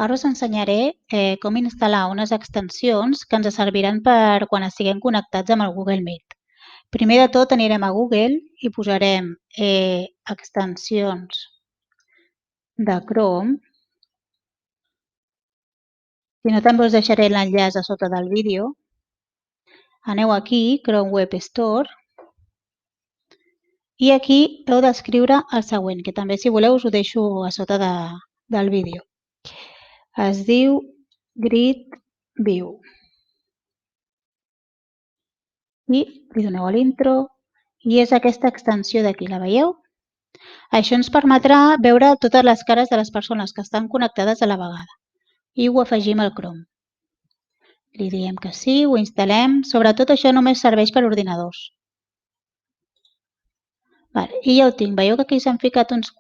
Ara us ensenyaré com instal·lar unes extensions que ens serviran per quan estiguem connectats amb el Google Meet. Primer de tot anirem a Google i posarem extensions de Chrome. Si no, també us deixaré l'enllaç a sota del vídeo. Aneu aquí, Chrome Web Store, i aquí heu d'escriure el següent, que també si voleu us ho deixo a sota del vídeo. Es diu Grid View. I li doneu a l'intro i és aquesta extensió d'aquí, la veieu? Això ens permetrà veure totes les cares de les persones que estan connectades a la vegada i ho afegim al Chrome. Li diem que sí, ho instal·lem. Sobretot això només serveix per ordinadors. I ja ho tinc. Veieu que aquí s'han ficat uns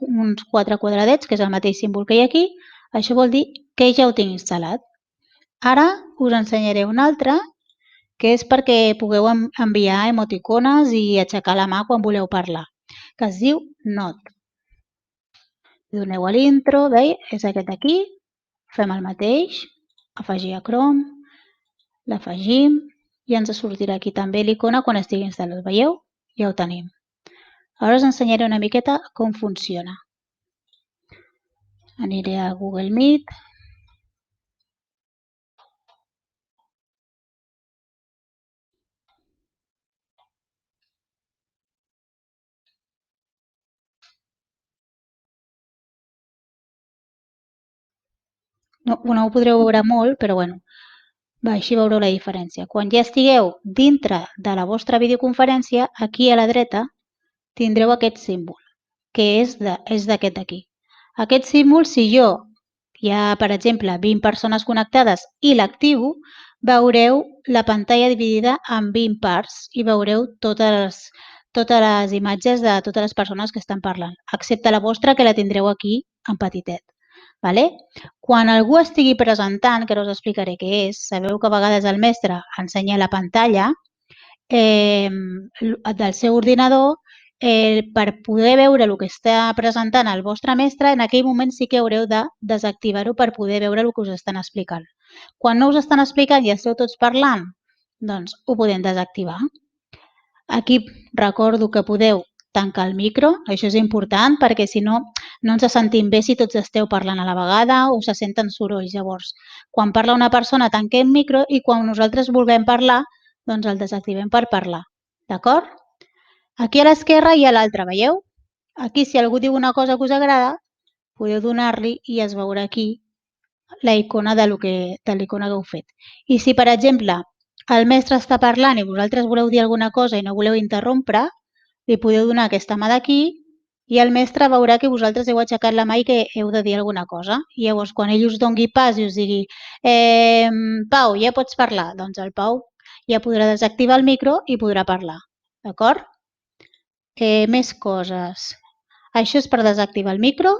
4 quadradets, que és el mateix símbol que hi ha aquí. Això vol dir que ja ho tinc instal·lat. Ara us ensenyaré un altre, que és perquè pugueu enviar emoticones i aixecar la mà quan voleu parlar, que es diu Note. Doneu a l'intro, veus? És aquest d'aquí. Fem el mateix, afegir a Chrome, l'afegim i ens sortirà aquí també l'icona quan estigui instal·lat. Veieu? Ja ho tenim. Ara us ensenyaré una miqueta com funciona. Aniré a Google Meet. No ho podreu veure molt, però bueno, així veureu la diferència. Quan ja estigueu dintre de la vostra videoconferència, aquí a la dreta tindreu aquest símbol, que és d'aquest d'aquí. Aquest símbol, si hi ha, per exemple, 20 persones connectades i l'activo, veureu la pantalla dividida en 20 parts i veureu totes les imatges de totes les persones que estan parlant, excepte la vostra, que la tindreu aquí en petitet. Quan algú estigui presentant, que ara us explicaré què és, sabeu que a vegades el mestre ensenya la pantalla del seu ordinador. Per poder veure el que està presentant el vostre mestre, en aquell moment sí que haureu de desactivar-ho per poder veure el que us estan explicant. Quan no us estan explicant i esteu tots parlant, doncs ho podem desactivar. Aquí recordo que podeu tancar el micro, això és important perquè si no, no ens sentim bé si tots esteu parlant a la vegada o se senten sorolls. Llavors, quan parla una persona tanquem micro i quan nosaltres vulguem parlar, doncs el desactivem per parlar. D'acord? Aquí a l'esquerra hi ha l'altre, veieu? Aquí, si algú diu una cosa que us agrada, podeu donar-li i es veurà aquí la icona de l'icona que heu fet. I si, per exemple, el mestre està parlant i vosaltres voleu dir alguna cosa i no voleu interrompre, li podeu donar aquesta mà d'aquí i el mestre veurà que vosaltres heu aixecat la mà i que heu de dir alguna cosa. I llavors, quan ell us doni pas i us digui Pau, ja pots parlar, doncs el Pau ja podrà desactivar el micro i podrà parlar. D'acord? Més coses. Això és per desactivar el micro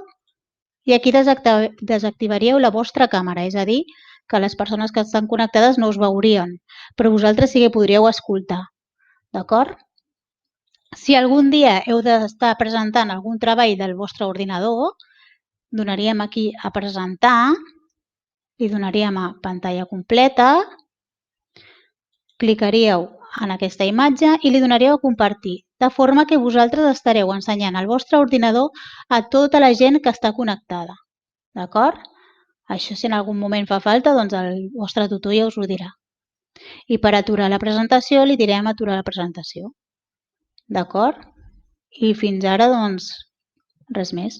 i aquí desactivaríeu la vostra càmera, és a dir, que les persones que estan connectades no us veurien, però vosaltres sí que podríeu escoltar. D'acord? Si algun dia heu d'estar presentant algun treball del vostre ordinador, donaríem aquí a presentar, li donaríem a pantalla completa, clicaríeu en aquesta imatge i li donaríeu a compartir, de forma que vosaltres estareu ensenyant el vostre ordinador a tota la gent que està connectada. D'acord? Això, si en algun moment fa falta, doncs el vostre tutor ja us ho dirà. I per aturar la presentació li direm aturar la presentació. D'acord? I fins ara, doncs, res més.